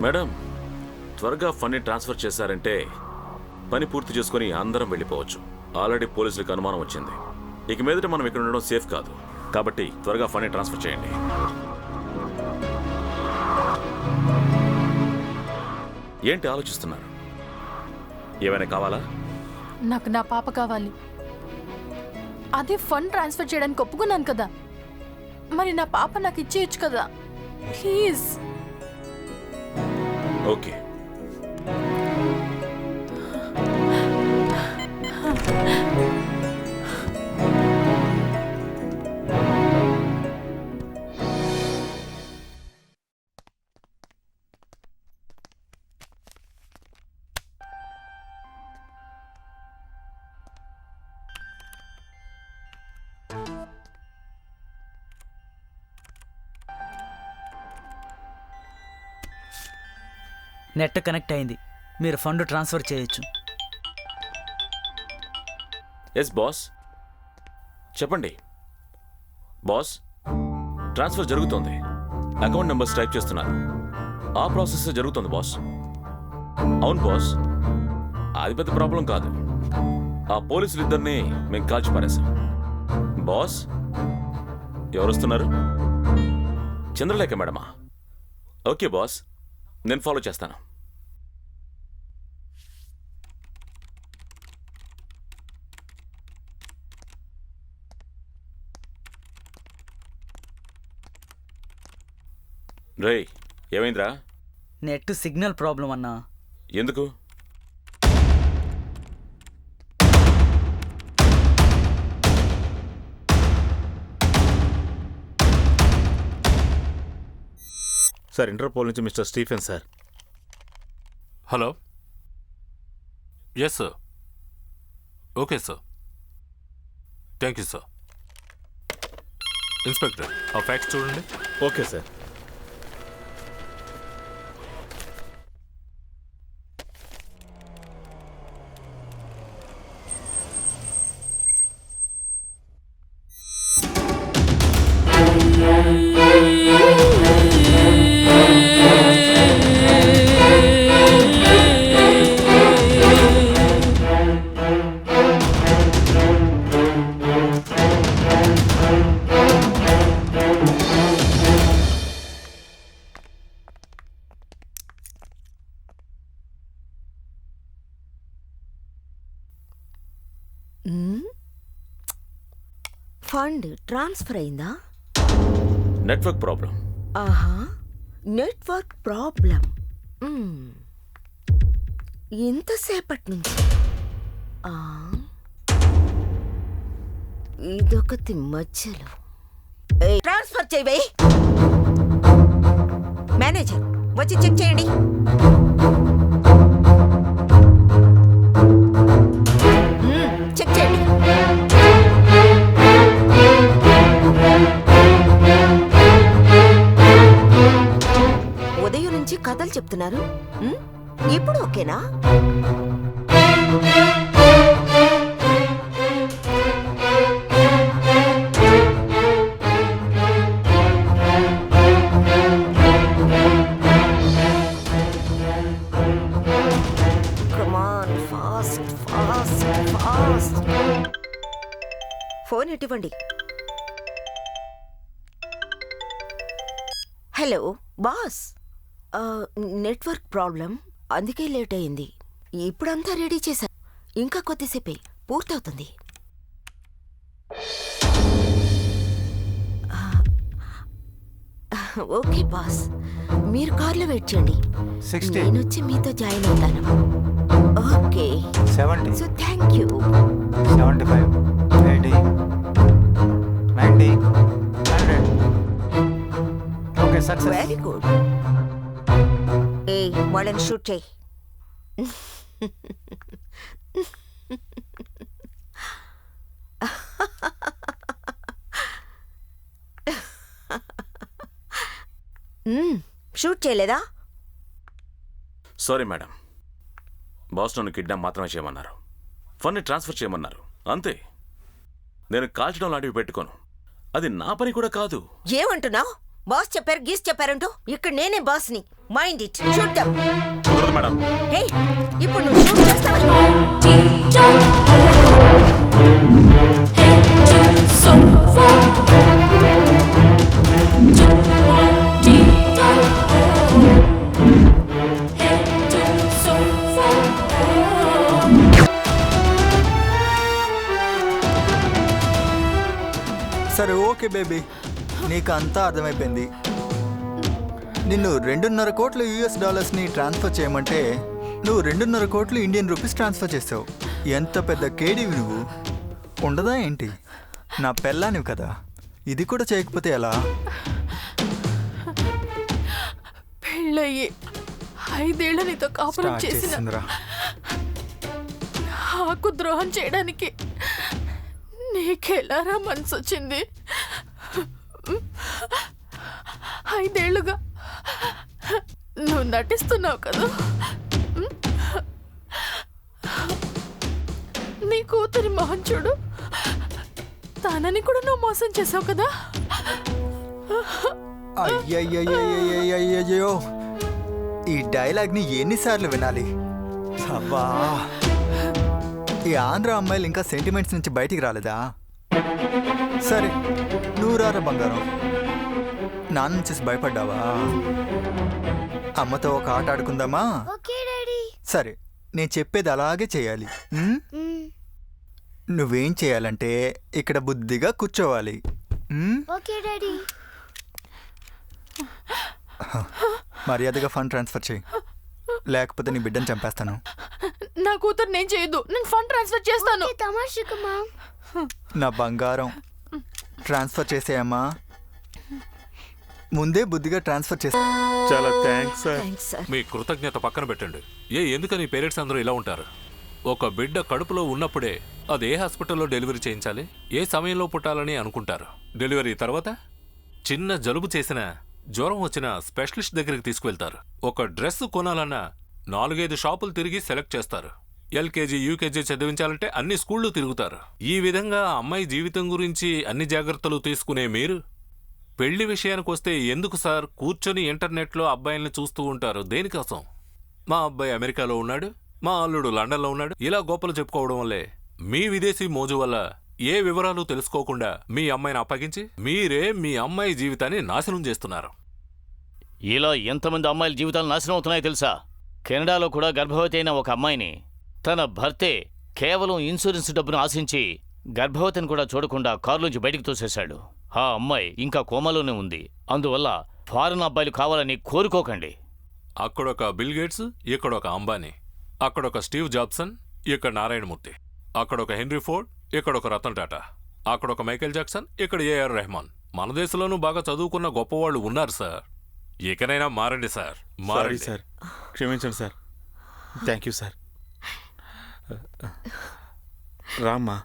Madam, త్వరగా ఫండ్ని transfer చేశారంటే పని పూర్తి చేసుకుని అందరం వెళ్ళిపోవచ్చు. ఆల్రెడీ పోలీసులకు అనుమానం వచ్చింది. ఇక మీదట మనం ఇక్కడ ఉండడం సేఫ్ కాదు. కాబట్టి త్వరగా ఫండ్ని ట్రాన్స్ఫర్ చేయండి. ఏంటి ఆలోచిస్తున్నారు? ఏమైనా కావాలా? నాకు నా పాప కావాలి. అదే ఫండ్ ట్రాన్స్ఫర్ చేయడానికి ఒప్పుకున్నాను కదా, మరి నా పాప నాకు ఇచ్చేయచ్చు కదా ప్లీజ్. ఓకే. నెట్ కనెక్ట్ అయింది. మీరు ఫండ్ ట్రాన్స్ఫర్ చేయొచ్చు. ఎస్ బాస్, చెప్పండి. బాస్, ట్రాన్స్ఫర్ జరుగుతోంది. అకౌంట్ నెంబర్స్ టైప్ చేస్తున్నారు. ఆ ప్రాసెస్ జరుగుతుంది బాస్. అవును బాస్, అది పెద్ద ప్రాబ్లం కాదు. ఆ పోలీసులు ఇద్దరిని మేము కాల్చి పారేశాం. బాస్, ఎవరు వస్తున్నారు? చంద్రలేఖ మేడమా? ఓకే బాస్, నేను ఫాలో చేస్తాను. రేయ్, ఏమైందిరా? నెట్ సిగ్నల్ ప్రాబ్లం అన్నా. ఎందుకు? సార్, ఇంటర్పోల్ నుంచి mister Stephen sir. Hello. Yes sir. Okay sir. Thank you sir. Inspector, ఆ ఫ్యాక్స్ చూడండి. Okay sir. ఫండ్ ట్రాన్స్ఫర్ అయిందా? Network problem. ఆహా, నెట్వర్క్ ప్రాబ్లం. ఎంతసేపటి నుంచి? ఇదొకటి మధ్యలో. ట్రాన్స్ఫర్ చేయవే. మేనేజర్ వచ్చి చెక్ చేయండి. చెక్ చేయండి. ఉదయం నుంచి కథలు చెప్తున్నారు. ఇప్పుడు ఓకేనా? ఫోన్ ఇవ్వండి. హలో బాస్, నెట్వర్క్ ప్రాబ్లం, అందుకే లేట్ అయింది. ఇప్పుడంతా రెడీ చేశా. ఇంకా కొద్దిసేపే పూర్తవుతుంది. ఓకే బాస్, మీరు కార్లో వెయిట్ చేయండి. నేను వచ్చి మీతో జాయిన్ అవుతాను. Okay. 70. So thank you. 75. 80. 90. 100. Okay, success. Very good. ఏ వాళ్ళని షూట్ చేయి. షూట్ చేయలేదా? సారీ మేడం, బాస్ నన్ను కిడ్నాప్ మాత్రమే చేయమన్నారు. ఫండ్ని ట్రాన్స్ఫర్ చేయమన్నారు, అంతే. నేను కాల్చడం లాంటివి పెట్టుకోను. అది నా పని కూడా కాదు. ఏమంటున్నావు? బాస్ చెప్పారు గీస్ చెప్పారంటూ ఇక్కడ నేనే బాస్ని. Mind it. Shoot them. కుదరదు మేడం. హే, ఇప్పుడు నువ్వు షూట్ చేస్తావా? సరే ఓకే బేబీ, నీకు అంతా అర్థమైపోయింది. నిన్ను 2.5 కోట్ల యూఎస్ డాలర్స్ని ట్రాన్స్ఫర్ చేయమంటే నువ్వు 2.5 కోట్లు ఇండియన్ రూపీస్ ట్రాన్స్ఫర్ చేసావు. ఎంత పెద్ద కేడీవి నువ్వు. ఉండదా ఏంటి? నా పెళ్ళానివి కదా, ఇది కూడా చేయకపోతే ఎలా? పెళ్ళయ్యి 5 ఏళ్ల నీతో కాపురం స్టార్ట్ చేసిన చేసిందిరా. నాకు ద్రోహం చేయడానికి నీకెలారా మనసు వచ్చింది? 5 ఏళ్లుగా నువ్వు నటిస్తున్నావు కదా. నీ కూతురి మొహం చూడు, తనని కూడా నువ్వు మోసం చేసావు కదా. అయ్యయ్యయ్యయ్యయ్యో, ఈ డైలాగ్ని ఎన్నిసార్లు వినాలి? అబ్బా, ఈ ఆంధ్ర అమ్మాయిలు ఇంకా సెంటిమెంట్స్ నుంచి బయటికి రాలేదా? సరే, నువ్వు రారా బంగారం. నాన్న చూసి భయపడ్డావా? అమ్మతో ఒక ఆట ఆడుకుందామా? సరే, నేను చెప్పేది అలాగే చేయాలి. నువ్వేం చేయాలంటే ఇక్కడ బుద్ధిగా కూర్చోవాలి. మర్యాదగా ఫండ్ ట్రాన్స్ఫర్ చేయి, లేకపోతే నీ బిడ్డను చంపేస్తాను. నా కూతురు నేను చేయదు, నేను ఫండ్ ట్రాన్స్ఫర్ చేస్తాను. నా బంగారం, ట్రాన్స్ఫర్ చేసేయమ్మా. ముందే బుద్ధిగా ట్రాన్స్ఫర్ చేస్తా. చాలా థ్యాంక్స్ సార్. Thanks sir. మీ కృతజ్ఞత పక్కన పెట్టండి. ఎందుకని పేరెంట్స్ అందరూ ఇలా ఉంటారు? ఒక బిడ్డ కడుపులో ఉన్నప్పుడే అది ఏ హాస్పిటల్లో డెలివరీ చేయించాలి, ఏ సమయంలో పుట్టాలని అనుకుంటారు. డెలివరీ తర్వాత చిన్న జలుబు చేసినా, జ్వరం వచ్చినా స్పెషలిస్ట్ దగ్గరికి తీసుకువెళ్తారు. ఒక డ్రెస్ కొనాలన్నా 4-5 షాపులు తిరిగి సెలెక్ట్ చేస్తారు. ఎల్కేజీ యూకేజీ చదివించాలంటే అన్ని స్కూళ్ళు తిరుగుతారు. ఈ విధంగా అమ్మాయి జీవితం గురించి అన్ని జాగ్రత్తలు తీసుకునే మీరు పెళ్లి విషయానికి వస్తే ఎందుకు సార్ కూర్చొని ఇంటర్నెట్లో అబ్బాయిల్ని చూస్తూ ఉంటారు? దేనికోసం? మా అబ్బాయి అమెరికాలో ఉన్నాడు, మా అల్లుడు లండన్లో ఉన్నాడు, ఇలా గొప్పలు చెప్పుకోవడం వల్లే మీ విదేశీ మోజు వల్ల ఏ వివరాలు తెలుసుకోకుండా మీ అమ్మాయిని అప్పగించి మీరే మీ అమ్మాయి జీవితాన్ని నాశనం చేస్తున్నారు. ఇలా ఎంతమంది అమ్మాయిల జీవితాలు నాశనం అవుతున్నాయో తెలుసా? కెనడాలో కూడా గర్భవతి అయిన ఒక అమ్మాయిని తన భర్తే కేవలం ఇన్సూరెన్స్ డబ్బును ఆశించి గర్భవతిని కూడా చూడకుండా కారులోంచి బయటికి తోసేశాడు. ఆ అమ్మాయి ఇంకా కోమాలోనే ఉంది. అందువల్ల ఫారెన్ అబ్బాయిలు కావాలని కోరుకోకండి. అక్కడొక బిల్ గేట్స్, ఇక్కడొక అంబానీ. అక్కడొక స్టీవ్ జాబ్సన్, ఇక్కడ నారాయణమూర్తి. అక్కడొక హెన్రీ ఫోర్డ్, ఇక్కడొక రతన్ టాటా. అక్కడొక మైకేల్ జాక్సన్, ఇక్కడ ఏఆర్ రెహమాన్. మన దేశంలోనూ బాగా చదువుకున్న గొప్పవాళ్ళు ఉన్నారు సార్. ఇకనైనా మారండి సార్, సారీ మారండి సార్, క్షమించండి సార్. Thank you sir. రామ్మా.